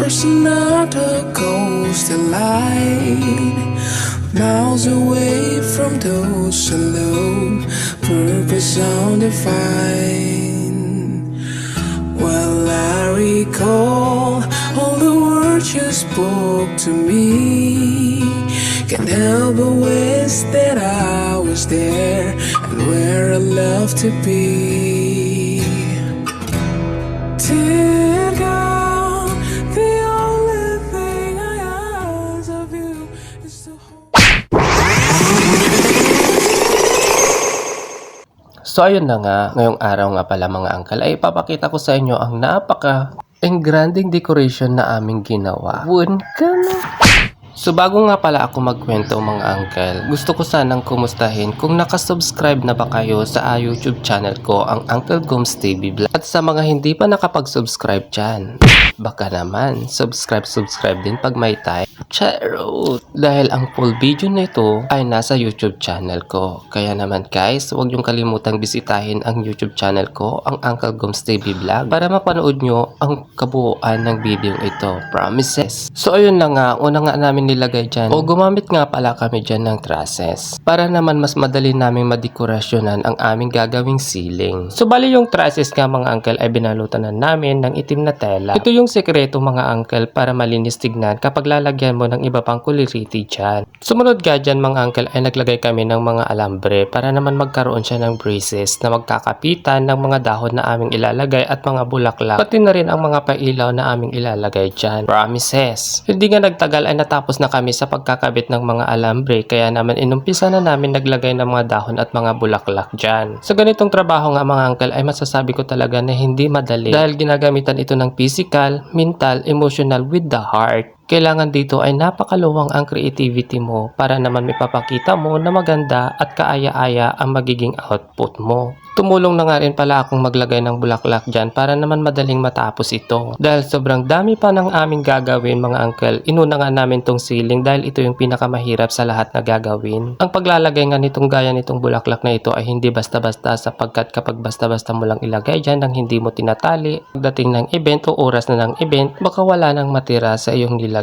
There's another ghosted light, miles away from those alone, purpose undefined. Well, I recall all the words you spoke to me. Can't help but wish that I was there and where I love to be. Till God, the only thing I ask of you is to hold. So ayun na nga, ngayong araw nga pala mga uncle ay ipapakita ko sa inyo ang napaka-engranding decoration na aming ginawa. Wun ka na! So bago nga pala ako magkwento mga uncle, gusto ko sanang kumustahin kung nakasubscribe na ba kayo sa YouTube channel ko, ang Uncle Gomes TV Vlog. At sa mga hindi pa nakapag-subscribe dyan, baka naman subscribe din pag may time. Charot! Dahil ang full video nito ay nasa YouTube channel ko. Kaya naman guys, huwag niyong kalimutang bisitahin ang YouTube channel ko, ang Uncle Gomes TV Vlog, para mapanood nyo ang kabuuan ng video ito. Promises! So ayun na nga, una nga namin nilagay dyan, o gumamit nga pala kami dyan ng trusses para naman mas madali namin madekorasyonan ang aming gagawing ceiling. So bali yung trusses nga mga uncle ay binalutan na namin ng itim na tela. Ito yung sekreto mga uncle para malinis tignan kapag lalagyan mo ng iba pang kuliriti dyan. Sumunod nga dyan mga uncle ay naglagay kami ng mga alambre para naman magkaroon siya ng braces na magkakapitan ng mga dahon na aming ilalagay at mga bulaklak, pati na rin ang mga pailaw na aming ilalagay dyan. Promises! Hindi nga nagtagal ay natapos na kami sa pagkakabit ng mga alambre, kaya naman inumpisa na namin naglagay ng mga dahon at mga bulaklak dyan. Sa ganitong trabaho nga mga uncle ay masasabi ko talaga na hindi madali dahil ginagamitan ito ng physical, mental, emotional with the heart. Kailangan dito ay napakaluwang ang creativity mo para naman mapapakita mo na maganda at kaaya-aya ang magiging output mo. Tumulong na nga rin pala akong maglagay ng bulaklak dyan para naman madaling matapos ito. Dahil sobrang dami pa ng aming gagawin mga uncle, inuna nga namin tong ceiling dahil ito yung pinakamahirap sa lahat na gagawin. Ang paglalagay nga nitong gaya nitong bulaklak na ito ay hindi basta-basta, sapagkat kapag basta-basta mo lang ilagay dyan nang hindi mo tinatali, pagdating ng event o oras na ng event, baka wala nang matira sa iyong nilagay.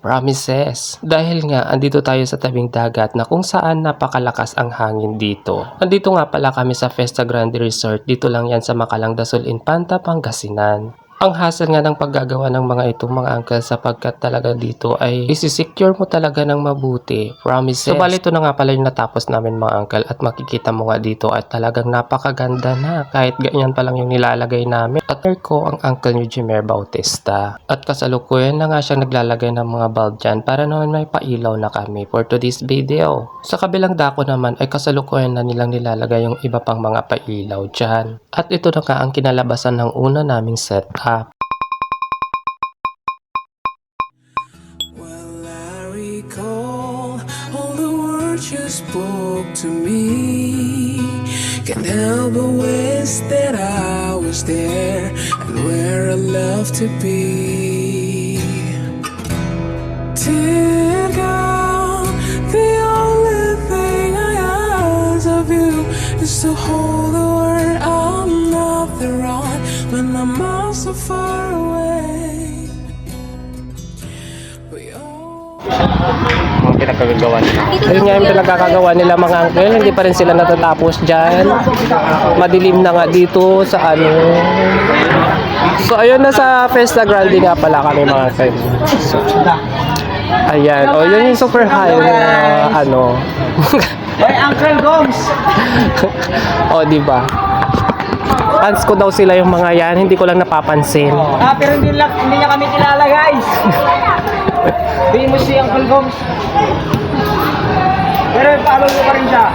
Promises! Dahil nga andito tayo sa tabing dagat na kung saan napakalakas ang hangin dito. Andito nga pala kami sa Fiesta Grande Resort, dito lang yan sa Makalang Dasol Infanta, Pangasinan. Ang hassle nga ng paggagawa ng mga itong mga uncle sapagkat talaga dito ay isi-secure mo talaga ng mabuti. Promises. So bali ito na nga pala yung natapos namin mga uncle, at makikita mo nga dito at talagang napakaganda na kahit ganyan pa lang yung nilalagay namin. At ko ang uncle ni Jimer Bautista. At kasalukuyan na nga siyang naglalagay ng mga bulb dyan para naman may pailaw na kami for today's video. Sa kabilang dako naman ay kasalukuyan na nilang nilalagay yung iba pang mga pailaw dyan. At ito na nga ang kinalabasan ng una naming setup. Well, I recall all the words you spoke to me. Can't help but wish that I was there and where I love to be. Till God, the only thing I ask of you is to hold the word I'm not the wrong when I'm all so far away. We all Ang pinagkagagawa nila. Ayun nga yung pinagkakagawa nila mga uncle, hindi pa rin sila natatapos dyan. Madilim na nga dito sa ano. So ayun na sa Fiesta Grande nga pala kami mga uncle. So, ayan, o yun yung super high na ano. Hey, Uncle Gomes! O diba? Fans ko daw sila yung mga yan, hindi ko lang napapansin. Pero hindi niya kami kilala, guys. Hindi mo si Uncle Gomes. Pero follow mo pa rin siya.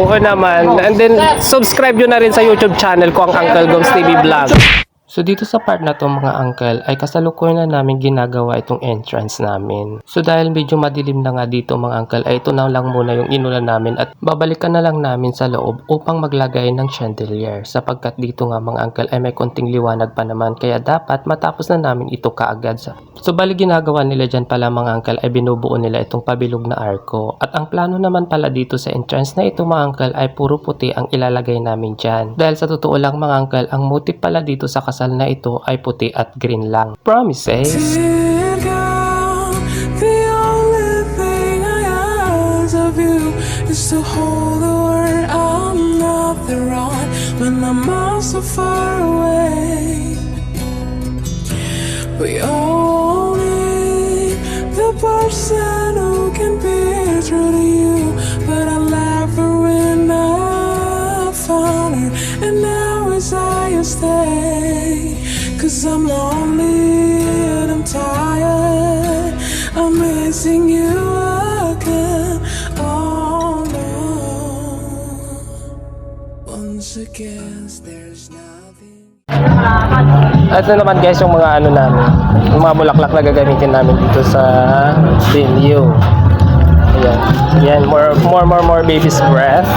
Oo naman. And then, subscribe nyo na rin sa YouTube channel ko, ang Uncle Gomes TV Vlog. So dito sa part na to mga uncle ay kasalukuyan na namin ginagawa itong entrance namin. So dahil medyo madilim na nga dito mga uncle ay ito na lang muna yung inulan namin at babalikan na lang namin sa loob upang maglagay ng chandelier. Sapagkat dito nga mga uncle ay may konting liwanag pa naman kaya dapat matapos na namin ito kaagad. So bali ginagawa nila dyan pala mga uncle ay binubuo nila itong pabilog na arko. At ang plano naman pala dito sa entrance na ito mga uncle ay puro puti ang ilalagay namin dyan. Dahil sa totoo lang mga uncle ang motif pala dito sa kasal na ito ay puti at green lang. Promises! Dear God, the only thing I ask of you is to hold the word I'm not the wrong when I'm all so far away. We all need the person who can be true to you, but I left her when I found her, and now it's I stay. 'Cause I'm lonely and I'm tired, I'm missing you again. Oh no, once again there's nothing. At ito naman guys yung mga ano namin, yung mga bulaklak na gagamitin namin dito sa venue. Ayan, ayan, more baby's breath.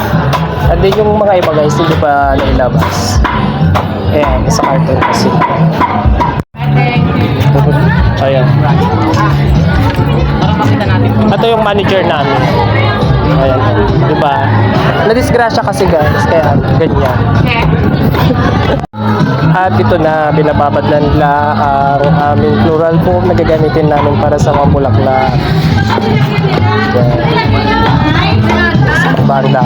At din yung mga iba guys, hindi pa nailabas. Ayan, isa carton kasi. Ayan. Ito yung manager namin. Ayan, diba? Nadisgrasya kasi guys, kaya ganyan. At ito na, binababad na nila ang aming floral foam na gagamitin namin para sa mga bulaklak. Banda.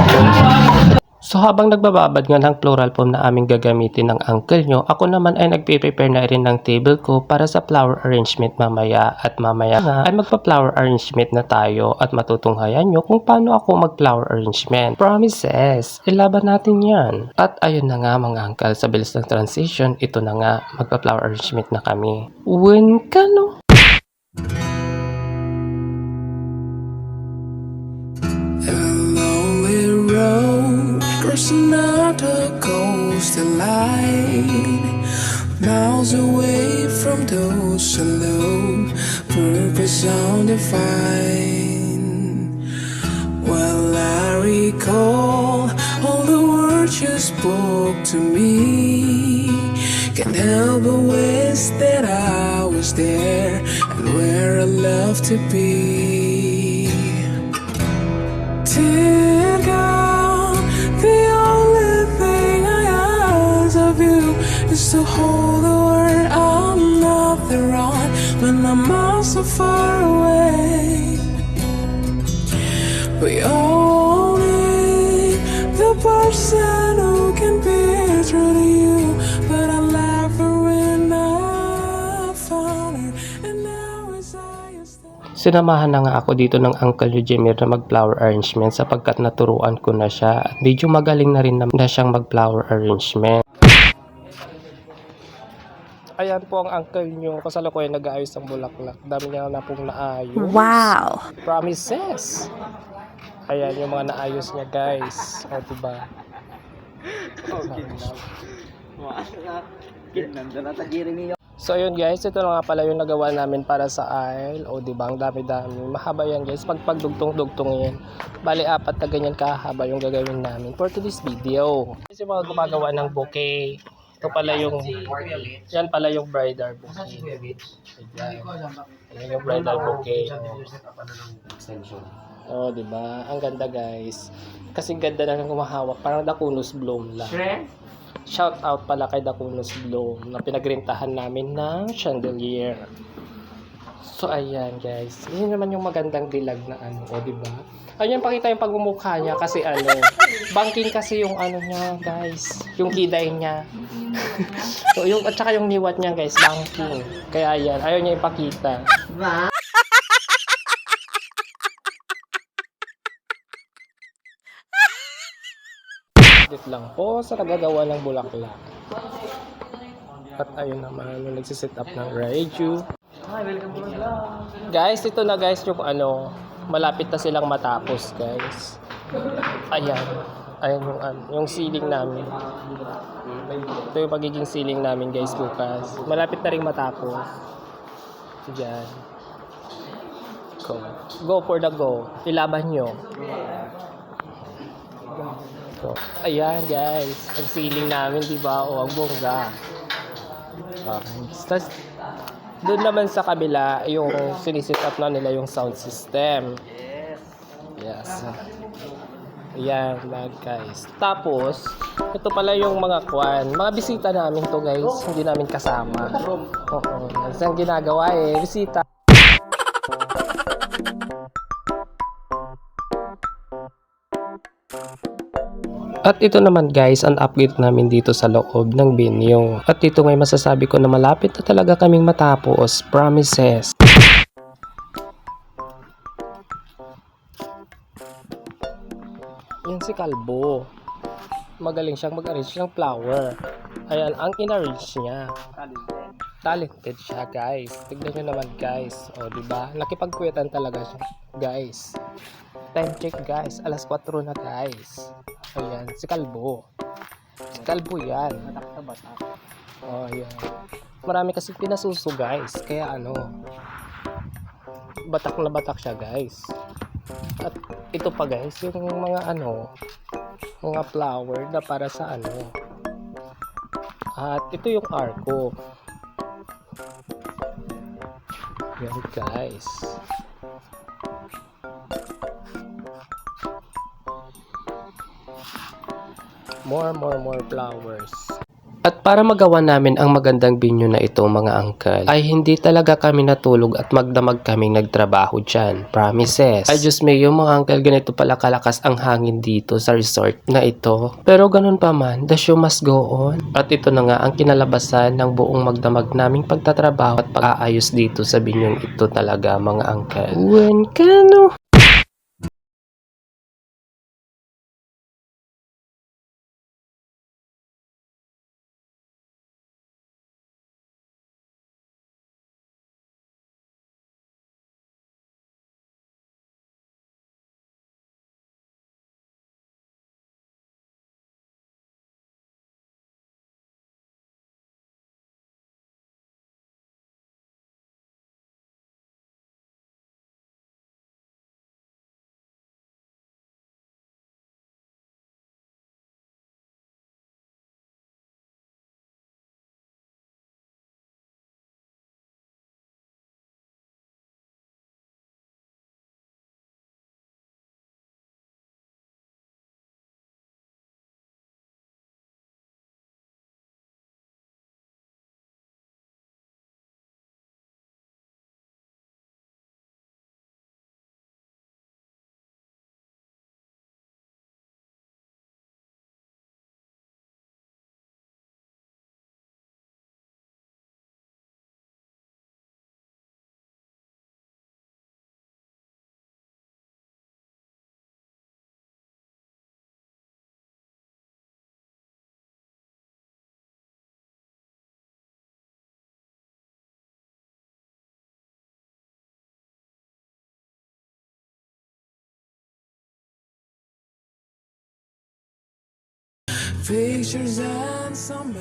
So habang nagbababad nga ng floral foam na aming gagamitin ng uncle nyo, ako naman ay nagpe-prepare na rin ng table ko para sa flower arrangement mamaya. At mamaya nga ay magpa-flower arrangement na tayo at matutunghayan nyo kung paano ako mag-flower arrangement. Promises! Ilaban natin yan. At ayun na nga mga uncle, sa bilis ng transition, ito na nga, magpa-flower arrangement na kami. Win ka no? Crossing out the coastal line, miles away from those alone, purpose undefined. Well, I recall all the words you spoke to me. Can't help but wish that I was there and where I love to be. Dear God, the only thing I ask of you is to hold the word I'm not the wrong when I'm all so far away. We all need the person who can be true to you, but I left her when I found her, and now it's I stay. Sinamahan na nga ako dito ng Uncle Eugene na mag-flower arrangement sapagkat naturuan ko na siya at medyo magaling na rin na siyang mag-flower arrangement. Ayan po ang uncle nyo, kasalukuyan nag-aayos ng bulaklak. Dami niya na pong naayos. Wow! Promises! Ayan yung mga naayos niya guys. O diba? So ayun guys, ito na nga pala yung nagawa namin para sa aisle. O diba, ang dami-dami. Mahaba yan guys, pag pagdugtong-dugtong yan. Bali, 4 na ganyan kahaba yung gagawin namin for today's video. Kasi mga gumagawa ng bouquet. Ito pala yung, yan pala yung bridal bouquet. Ayan yung bridal bouquet. Oh, diba? Ang ganda guys. Kasi ganda na ng humahawak. Parang Dakunos Bloom lang. Shout out pala kay Dakunos Bloom na pinagrentahan namin ng chandelier. So ayan guys, yun naman yung magandang dilag na ano, o diba? Ayun, pakita yung pagmumukha niya kasi ano, banking kasi yung ano niya guys, yung kiday niya. So, yung, at saka yung niwat niya guys, banking. Kaya ayan, ayaw niya ipakita. Dito lang po sa nagagawa ng bulaklak. At ayun naman, nagsiset up ng Raiju. Guys, ito na guys yung ano, malapit na silang matapos guys. Ayan. Ayan yung, yung ceiling namin. Ito yung magiging ceiling namin guys bukas. Malapit na rin matapos. Diyan. Go. Go for the go. Ilaban nyo. So, ayan guys. Ang ceiling namin, diba? O, ang bongga. Okay. Tapos, doon naman sa kabila, yung sinisit up na nila yung sound system. Yes. Ayan lang guys. Tapos, ito pala yung mga bisita namin to guys. Hindi namin kasama. Oo, isang ginagawa bisita. At ito naman guys, ang update namin dito sa loob ng venue. At ito ngay masasabi ko na malapit na talaga kaming matapos. Promises. Yan si Kalbo. Magaling siyang mag-arrange ng flower. Ayan, ang in-arrange niya. Talented siya guys. Tignan nyo naman guys. O diba? Nakipagkwetan talaga siya guys. Time check guys. Alas 4 na guys. Ayan, si Kalbo. Si Kalbo yan. O ayan. Marami kasi pinasuso guys. Kaya batak na batak siya guys. At ito pa guys, yung mga flower na para sa At ito yung arko. Yan guys. More flowers. At para magawa namin ang magandang venue na ito mga angkal, ay hindi talaga kami natulog at magdamag kaming nagtrabaho dyan. Promises. Ay Diyos mayo mga angkal, ganito pala kalakas ang hangin dito sa resort na ito. Pero ganun pa man, the show must go on. At ito na nga ang kinalabasan ng buong magdamag naming pagtatrabaho at pag-aayos dito sa venue ito talaga mga angkal. When can Pictures and some